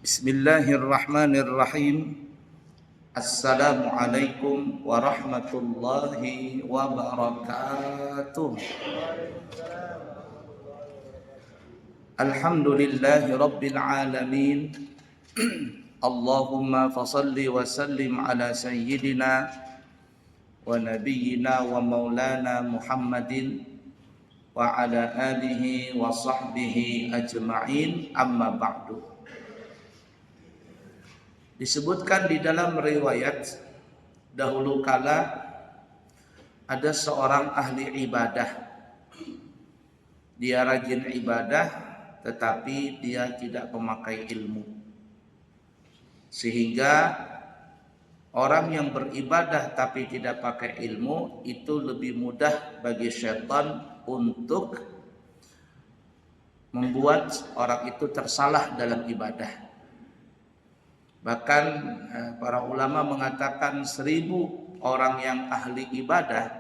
Bismillahirrahmanirrahim. Assalamualaikum warahmatullahi wabarakatuh. Alhamdulillahi rabbil alamin. Allahumma fasalli wa sallim ala sayyidina wa nabiyyina wa maulana Muhammadin wa ala alihi wa sahbihi ajma'in, amma ba'du. Disebutkan di dalam riwayat dahulu kala ada seorang ahli ibadah. Dia rajin ibadah tetapi dia tidak memakai ilmu. Sehingga orang yang beribadah tapi tidak pakai ilmu itu lebih mudah bagi syaitan untuk membuat orang itu tersalah dalam ibadah. Bahkan para ulama mengatakan 1000 orang yang ahli ibadah,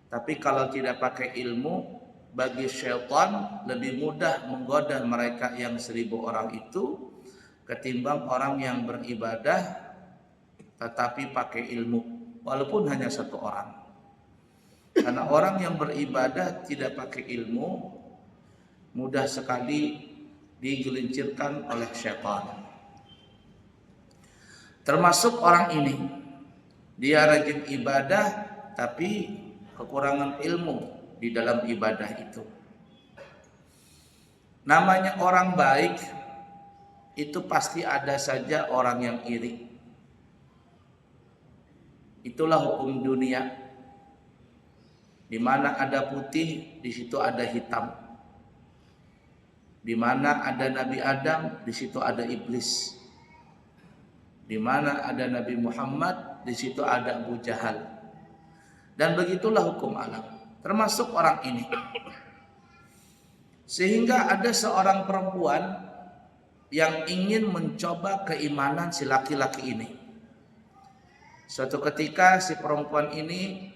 tapi kalau tidak pakai ilmu, bagi syaitan lebih mudah menggoda mereka yang 1000 orang itu ketimbang orang yang beribadah tetapi pakai ilmu, walaupun hanya 1 orang. Karena orang yang beribadah tidak pakai ilmu mudah sekali digelincirkan oleh syaitan. Termasuk orang ini, dia rajin ibadah tapi kekurangan ilmu di dalam ibadah itu. Namanya orang baik itu pasti ada saja orang yang iri. Itulah hukum dunia. Di mana ada putih, di situ ada hitam. Di mana ada Nabi Adam, di situ ada iblis. Di mana ada Nabi Muhammad, di situ ada Abu Jahal. Dan begitulah hukum alam, termasuk orang ini. Sehingga ada seorang perempuan yang ingin mencoba keimanan si laki-laki ini. Suatu ketika si perempuan ini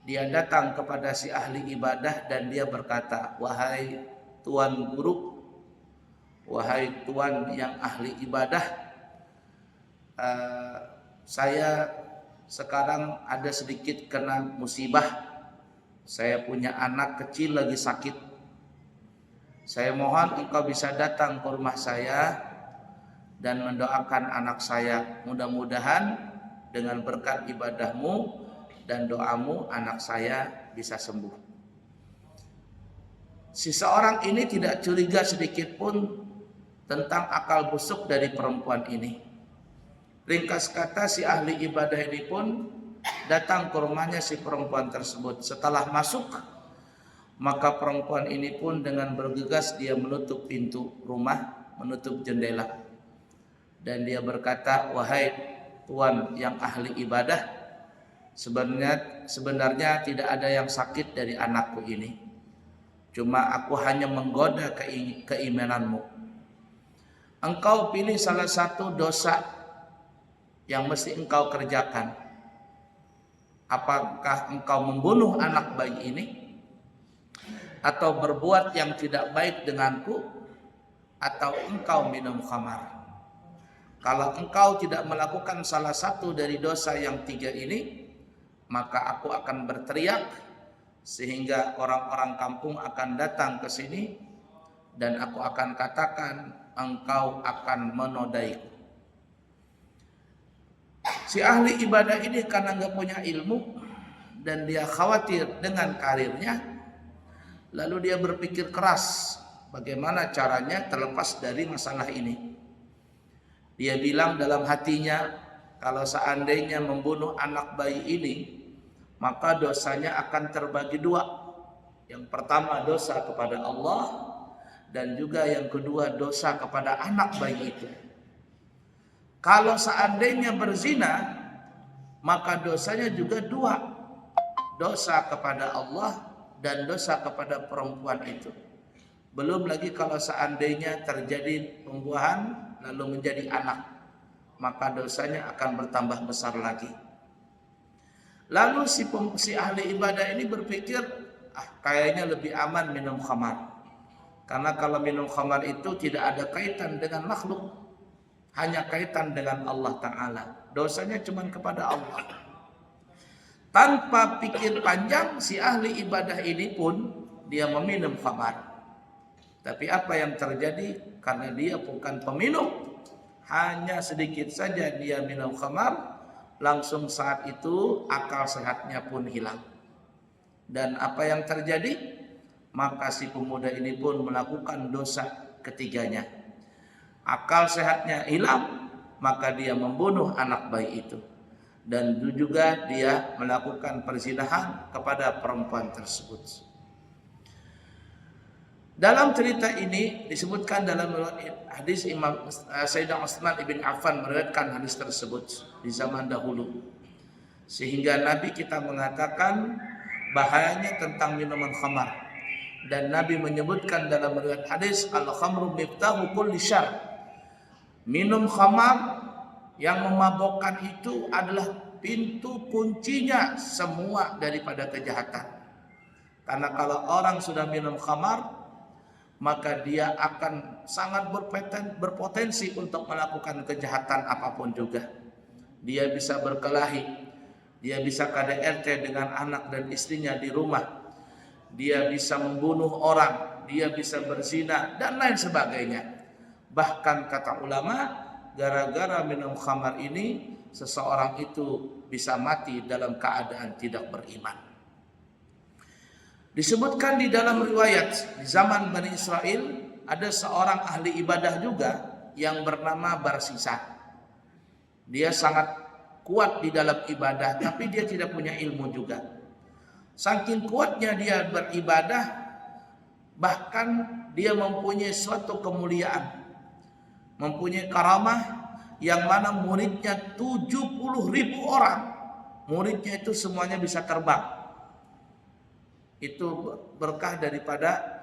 dia datang kepada si ahli ibadah dan dia berkata, "Wahai tuan guru, wahai tuan yang ahli ibadah, saya sekarang ada sedikit kena musibah. Saya punya anak kecil lagi sakit. Saya mohon engkau bisa datang ke rumah saya dan mendoakan anak saya. Mudah-mudahan dengan berkat ibadahmu dan doamu anak saya bisa sembuh." Si seorang ini tidak curiga sedikit pun tentang akal busuk dari perempuan ini. Ringkas kata, si ahli ibadah ini pun datang ke rumahnya si perempuan tersebut. Setelah masuk, maka perempuan ini pun dengan bergegas dia menutup pintu rumah, menutup jendela. Dan dia berkata, "Wahai tuan yang ahli ibadah, sebenarnya tidak ada yang sakit dari anakku ini. Cuma aku hanya menggoda keimananmu. Engkau pilih salah satu dosa yang mesti engkau kerjakan. Apakah engkau membunuh anak bayi ini, atau berbuat yang tidak baik denganku, atau engkau minum khamar? Kalau engkau tidak melakukan salah satu dari dosa yang 3 ini, maka aku akan berteriak sehingga orang-orang kampung akan datang ke sini dan aku akan katakan engkau akan menodaiku." Si ahli ibadah ini karena nggak punya ilmu dan dia khawatir dengan karirnya, lalu dia berpikir keras bagaimana caranya terlepas dari masalah ini. Dia bilang dalam hatinya, kalau seandainya membunuh anak bayi ini, maka dosanya akan terbagi 2. Yang pertama dosa kepada Allah, dan juga yang kedua dosa kepada anak bayi itu. Kalau seandainya berzina, maka dosanya juga 2. Dosa kepada Allah dan dosa kepada perempuan itu. Belum lagi kalau seandainya terjadi pembuahan lalu menjadi anak, maka dosanya akan bertambah besar lagi. Lalu si ahli ibadah ini berpikir, kayaknya lebih aman minum khamar. Karena kalau minum khamar itu tidak ada kaitan dengan makhluk, hanya kaitan dengan Allah Ta'ala. Dosanya cuma kepada Allah. Tanpa pikir panjang, si ahli ibadah ini pun dia meminum khamar. Tapi apa yang terjadi? Karena dia bukan peminum, hanya sedikit saja dia minum khamar, langsung saat itu akal sehatnya pun hilang. Dan apa yang terjadi? Maka si pemuda ini pun melakukan dosa ketiganya. Akal sehatnya hilang, maka dia membunuh anak bayi itu. Dan juga dia melakukan perzinahan kepada perempuan tersebut. Dalam cerita ini disebutkan dalam hadis Imam Sayyidina Utsman ibn Affan meriwayatkan hadis tersebut di zaman dahulu. Sehingga Nabi kita mengatakan bahayanya tentang minuman khamar. Dan Nabi menyebutkan dalam riwayat hadis, al-khamru miftahu kulli syarr. Minum khamar yang memabokkan itu adalah pintu kuncinya semua daripada kejahatan. Karena kalau orang sudah minum khamar, maka dia akan sangat berpotensi untuk melakukan kejahatan apapun juga. Dia bisa berkelahi, dia bisa KDRT dengan anak dan istrinya di rumah, dia bisa membunuh orang, dia bisa berzina dan lain sebagainya. Bahkan kata ulama, gara-gara minum khamar ini seseorang itu bisa mati dalam keadaan tidak beriman. Disebutkan di dalam riwayat di zaman Bani Israel ada seorang ahli ibadah juga yang bernama Barsisa. Dia sangat kuat di dalam ibadah, tapi dia tidak punya ilmu juga. Saking kuatnya dia beribadah, bahkan dia mempunyai suatu kemuliaan, mempunyai karamah yang mana muridnya 70.000 orang. Muridnya itu semuanya bisa terbang. Itu berkah daripada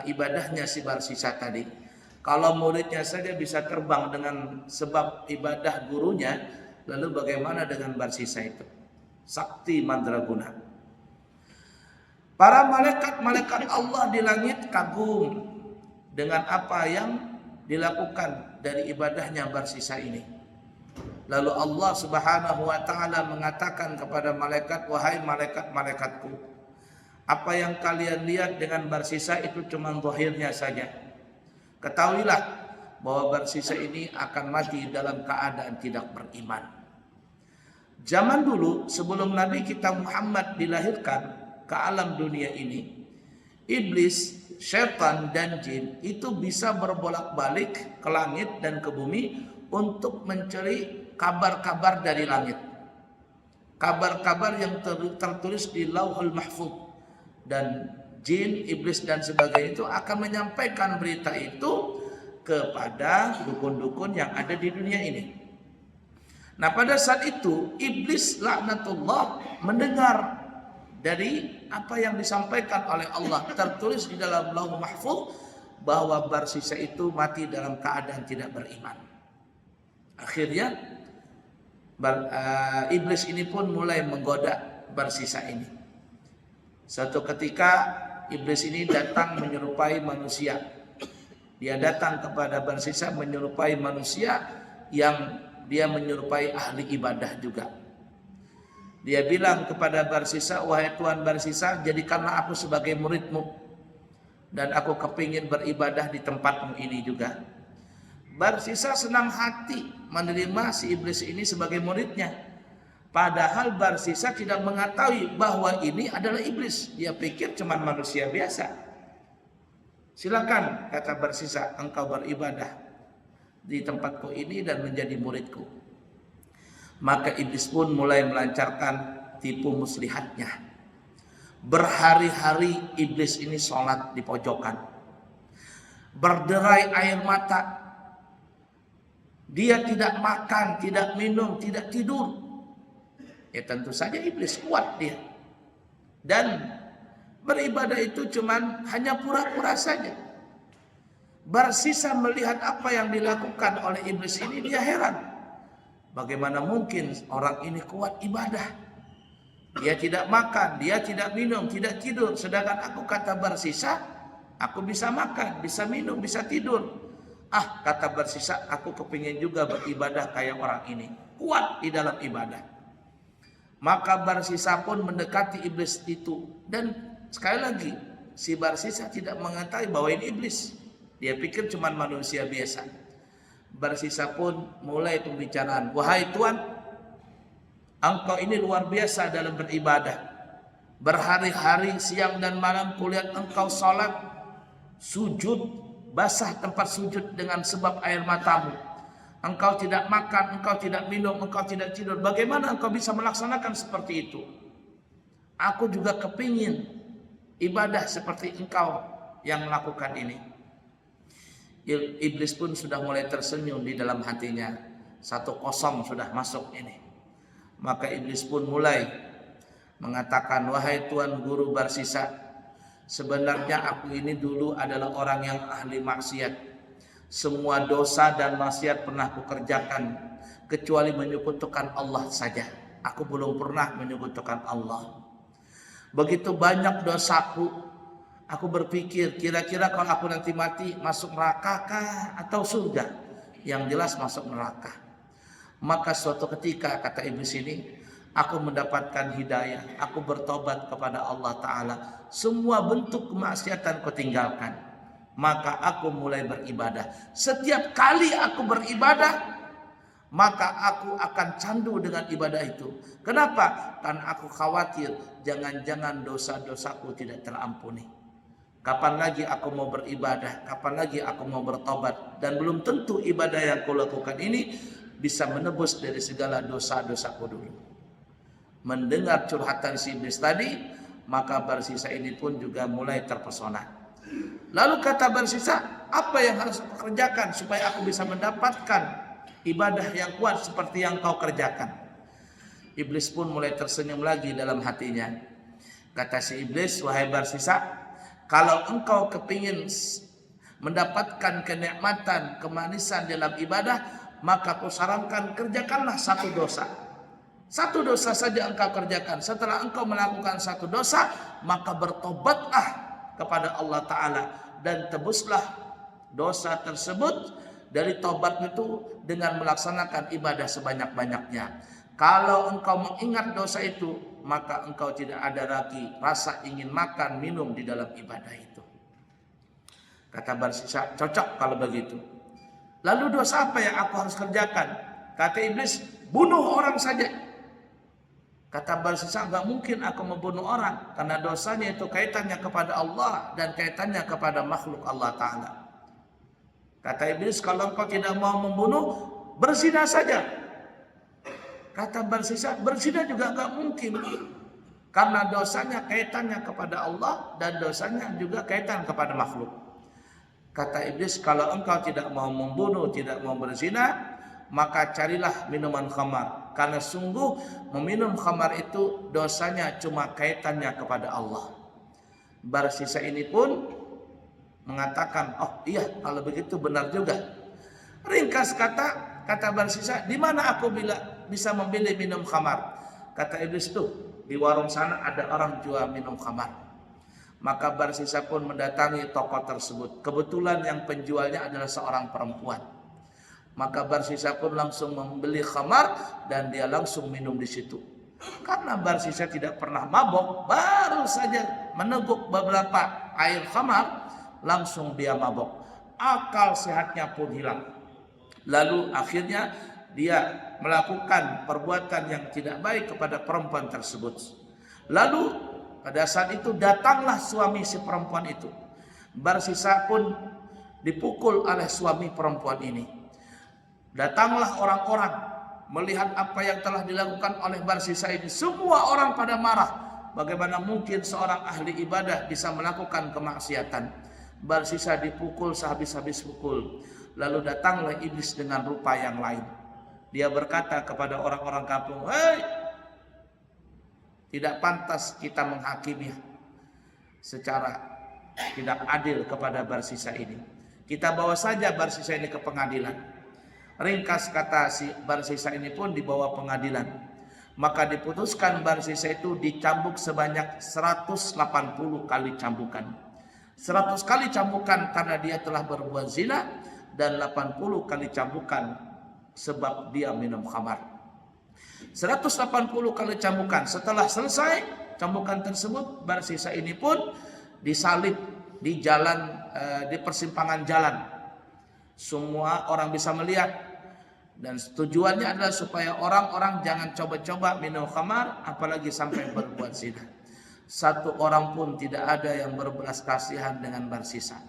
ibadahnya si Barsisa tadi. Kalau muridnya saja bisa terbang dengan sebab ibadah gurunya, lalu bagaimana dengan Barsisa itu? Sakti mandraguna. Para malaikat-malaikat Allah di langit kagum dengan apa yang dilakukan dari ibadahnya Barsisa ini. Lalu Allah Subhanahu wa taala mengatakan kepada malaikat, wahai malaikat-malaikatku, apa yang kalian lihat dengan Barsisa itu cuma zahirnya saja. Ketahuilah bahwa Barsisa ini akan mati dalam keadaan tidak beriman. Zaman dulu sebelum Nabi kita Muhammad dilahirkan ke alam dunia ini, iblis, syaitan dan jin itu bisa berbolak-balik ke langit dan ke bumi untuk mencari kabar-kabar dari langit. Kabar-kabar yang tertulis di Lauhul Mahfuz. Dan jin, iblis dan sebagainya itu akan menyampaikan berita itu kepada dukun-dukun yang ada di dunia ini. Nah, pada saat itu iblis laknatullah mendengar dari apa yang disampaikan oleh Allah tertulis di dalam Lauhul Mahfuz bahwa Barsisa itu mati dalam keadaan tidak beriman. Akhirnya iblis ini pun mulai menggoda Barsisa ini. Suatu ketika iblis ini datang menyerupai manusia. Dia datang kepada Barsisa menyerupai manusia yang dia menyerupai ahli ibadah juga. Dia bilang kepada Barsisa, wahai Tuhan Barsisa, jadikanlah aku sebagai muridmu. Dan aku kepingin beribadah di tempatmu ini juga. Barsisa senang hati menerima si iblis ini sebagai muridnya. Padahal Barsisa tidak mengetahui bahwa ini adalah iblis. Dia pikir cuma manusia biasa. Silakan, kata Barsisa, engkau beribadah di tempatku ini dan menjadi muridku. Maka iblis pun mulai melancarkan tipu muslihatnya. Berhari-hari iblis ini sholat di pojokan, berderai air mata. Dia tidak makan, tidak minum, tidak tidur. Ya tentu saja iblis kuat dia. Dan beribadah itu cuman hanya pura-pura saja. Barsisa melihat apa yang dilakukan oleh iblis ini, dia heran. Bagaimana mungkin orang ini kuat ibadah? Dia tidak makan, dia tidak minum, tidak tidur. Sedangkan aku, kata Barsisa, Aku bisa makan, bisa minum, bisa tidur. Kata Barsisa, aku kepingin juga beribadah kayak orang ini. Kuat di dalam ibadah. Maka Barsisa pun mendekati iblis itu. Dan sekali lagi, si Barsisa tidak mengetahui bahwa ini iblis. Dia pikir cuma manusia biasa. Barsisa pun mulai pembicaraan. Wahai Tuan, engkau ini luar biasa dalam beribadah. Berhari-hari siang dan malam kulihat engkau sholat, sujud, basah tempat sujud dengan sebab air matamu. Engkau tidak makan, engkau tidak minum, engkau tidak tidur. Bagaimana engkau bisa melaksanakan seperti itu? Aku juga kepingin ibadah seperti engkau yang melakukan ini. Iblis pun sudah mulai tersenyum di dalam hatinya. 1-0 sudah masuk ini. Maka iblis pun mulai mengatakan, wahai Tuan Guru Barsisa, sebenarnya aku ini dulu adalah orang yang ahli maksiat. Semua dosa dan maksiat pernah kukerjakan, kecuali menyekutukan Allah saja. Aku belum pernah menyekutukan Allah. Begitu banyak dosaku, aku berpikir kira-kira kalau aku nanti mati masuk neraka kah atau surga? Yang jelas masuk neraka. Maka suatu ketika, kata iblis ini, aku mendapatkan hidayah, aku bertobat kepada Allah Ta'ala. Semua bentuk kemaksiatan ku tinggalkan. Maka aku mulai beribadah. Setiap kali aku beribadah, maka aku akan candu dengan ibadah itu. Kenapa? Karena aku khawatir jangan-jangan dosa-dosaku tidak terampuni. Kapan lagi aku mau beribadah? Kapan lagi aku mau bertobat? Dan belum tentu ibadah yang aku lakukan ini bisa menebus dari segala dosa-dosaku dulu. Mendengar curhatan si iblis tadi, maka Barsisa ini pun juga mulai terpesona. Lalu kata Barsisa, apa yang harus aku kerjakan supaya aku bisa mendapatkan ibadah yang kuat seperti yang kau kerjakan? Iblis pun mulai tersenyum lagi dalam hatinya. Kata si iblis, wahai Barsisa, kalau engkau kepingin mendapatkan kenikmatan, kemanisan dalam ibadah, maka aku sarankan kerjakanlah satu dosa. Satu dosa saja engkau kerjakan. Setelah engkau melakukan satu dosa, maka bertobatlah kepada Allah Ta'ala dan tebuslah dosa tersebut. Dari tobat itu dengan melaksanakan ibadah sebanyak-banyaknya. Kalau engkau mengingat dosa itu, maka engkau tidak ada lagi rasa ingin makan, minum di dalam ibadah itu. Kata Barsisa, cocok kalau begitu. Lalu dosa apa yang aku harus kerjakan? Kata iblis, bunuh orang saja. Kata Barsisa, enggak mungkin aku membunuh orang, karena dosanya itu kaitannya kepada Allah dan kaitannya kepada makhluk Allah Ta'ala. Kata iblis, kalau engkau tidak mau membunuh, berzina saja. Kata Barsisa, berzina juga enggak mungkin, karena dosanya kaitannya kepada Allah dan dosanya juga kaitan kepada makhluk. Kata iblis, kalau engkau tidak mau membunuh, tidak mau berzina, maka carilah minuman khamar. Karena sungguh meminum khamar itu dosanya cuma kaitannya kepada Allah. Barsisa ini pun mengatakan, oh iya kalau begitu benar juga. Ringkas kata Barsisa, di mana aku bisa memilih minum khamar? Kata iblis tuh, di warung sana ada orang jual minum khamar. Maka Barsisa pun mendatangi toko tersebut. Kebetulan yang penjualnya adalah seorang perempuan. Maka Barsisa pun langsung membeli khamar dan dia langsung minum di situ. Karena Barsisa tidak pernah mabok, baru saja meneguk beberapa air khamar, langsung dia mabok. Akal sehatnya pun hilang. Lalu akhirnya dia melakukan perbuatan yang tidak baik kepada perempuan tersebut. Lalu pada saat itu datanglah suami si perempuan itu. Barsisa pun dipukul oleh suami perempuan ini. Datanglah orang-orang melihat apa yang telah dilakukan oleh Barsisa ini. Semua orang pada marah. Bagaimana mungkin seorang ahli ibadah bisa melakukan kemaksiatan? Barsisa dipukul sehabis-habis pukul. Lalu datanglah iblis dengan rupa yang lain. Dia berkata kepada orang-orang kampung, hei, tidak pantas kita menghakimi secara tidak adil kepada Barsisa ini. Kita bawa saja Barsisa ini ke pengadilan. Ringkas kata si Barsisa ini pun dibawa pengadilan. Maka diputuskan Barsisa itu dicambuk sebanyak 180 kali cambukan. 100 kali cambukan karena dia telah berbuat zina, dan 80 kali cambukan sebab dia minum khamar. 180 kali cambukan. Setelah selesai cambukan tersebut, bersisa ini pun disalib di jalan, di persimpangan jalan. Semua orang bisa melihat, dan tujuannya adalah supaya orang-orang jangan coba-coba minum khamar, apalagi sampai berbuat zina. Satu orang pun tidak ada yang berbelas kasihan dengan Barsisa.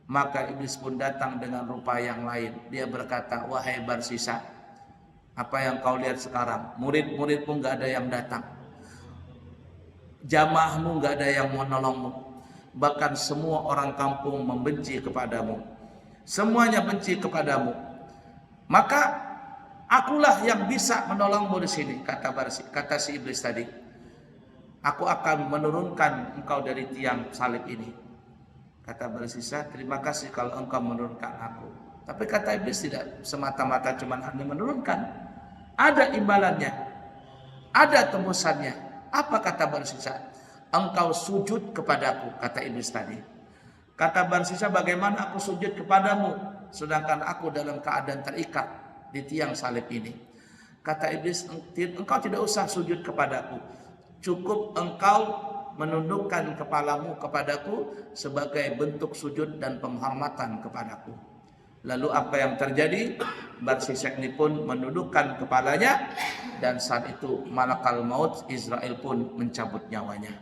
Maka iblis pun datang dengan rupa yang lain. Dia berkata, wahai Barsisa, apa yang kau lihat sekarang? Murid-murid pun gak ada yang datang, jamaahmu gak ada yang mau nolongmu, bahkan semua orang kampung membenci kepadamu, semuanya benci kepadamu. Maka akulah yang bisa menolongmu di sini, kata si iblis tadi. Aku akan menurunkan engkau dari tiang salib ini. Kata Barsisa, terima kasih kalau engkau menurunkan aku. Tapi kata iblis, tidak semata-mata cuma hanya menurunkan. Ada imbalannya, ada tembusannya. Apa kata Barsisa? Engkau sujud kepadaku, kata iblis tadi. Kata Barsisa, bagaimana aku sujud kepadamu sedangkan aku dalam keadaan terikat di tiang salib ini? Kata iblis, engkau tidak usah sujud kepadaku. Cukup engkau menundukkan kepalamu kepadaku sebagai bentuk sujud dan penghormatan kepadaku. Lalu apa yang terjadi? Barsisa ini pun menundukkan kepalanya, dan saat itu malakal maut Israel pun mencabut nyawanya.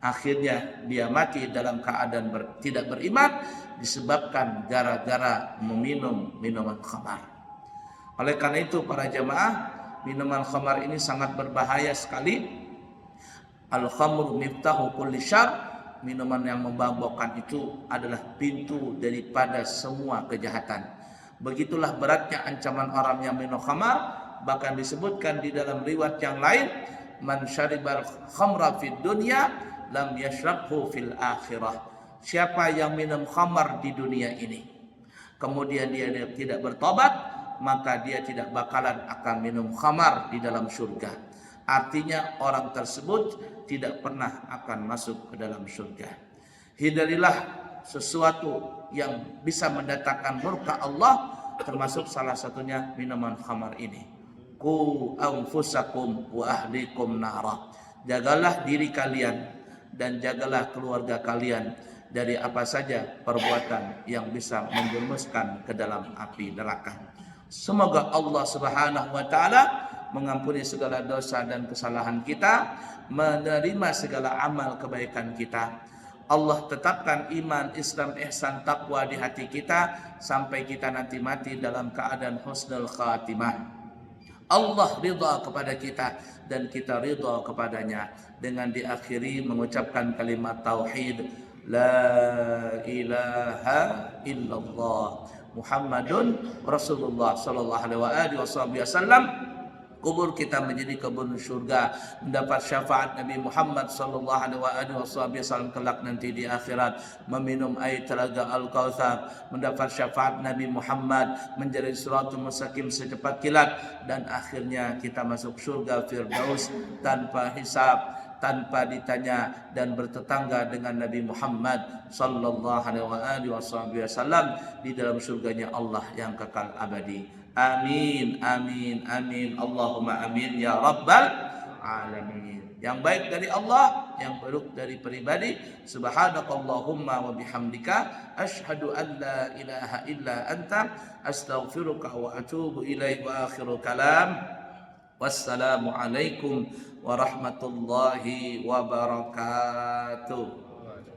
Akhirnya dia mati dalam keadaan tidak beriman, disebabkan gara-gara meminum minuman khamar. Oleh karena itu para jemaah, minuman khamar ini sangat berbahaya sekali. Al-khamru miftahu kulli syarr, minuman yang memabukkan itu adalah pintu daripada semua kejahatan. Begitulah beratnya ancaman orang yang minum khamar. Bahkan disebutkan di dalam riwayat yang lain, man syaribal khamra fid dunya lam yashrabhu fil akhirah. Siapa yang minum khamar di dunia ini kemudian dia tidak bertobat, maka dia tidak bakalan akan minum khamar di dalam surga. Artinya orang tersebut tidak pernah akan masuk ke dalam surga. Hindarilah sesuatu yang bisa mendatangkan murka Allah, termasuk salah satunya minuman khamar ini. Qu anfusakum wa ahlikum nara. Jagalah diri kalian dan jagalah keluarga kalian dari apa saja perbuatan yang bisa menjerumuskan ke dalam api neraka. Semoga Allah Subhanahu wa taala mengampuni segala dosa dan kesalahan kita, menerima segala amal kebaikan kita. Allah tetapkan iman, Islam, ihsan, taqwa di hati kita sampai kita nanti mati dalam keadaan husnul khatimah. Allah ridha kepada kita dan kita ridha kepadanya dengan diakhiri mengucapkan kalimat tauhid, la ilaha illallah Muhammadun Rasulullah sallallahu alaihi wasallam. Kubur kita menjadi kebun surga, mendapat syafaat Nabi Muhammad sallallahu alaihi wasallam kelak nanti di akhirat, meminum air telaga Al-Kautsar, mendapat syafaat Nabi Muhammad, menjadi siratul mustaqim secepat kilat, dan akhirnya kita masuk surga Firdaus tanpa hisab, tanpa ditanya, dan bertetangga dengan Nabi Muhammad sallallahu alaihi wasallam di dalam surganya Allah yang kekal abadi. Amin, amin, amin. Allahumma amin ya rabbal alamin. Yang baik dari Allah, yang buruk dari pribadi. Subhanakallahumma wa bihamdika asyhadu an la ilaha illa anta astaghfiruka wa atubu ilaik. Wa akhiru kalam, wassalamu alaikum warahmatullahi wabarakatuh.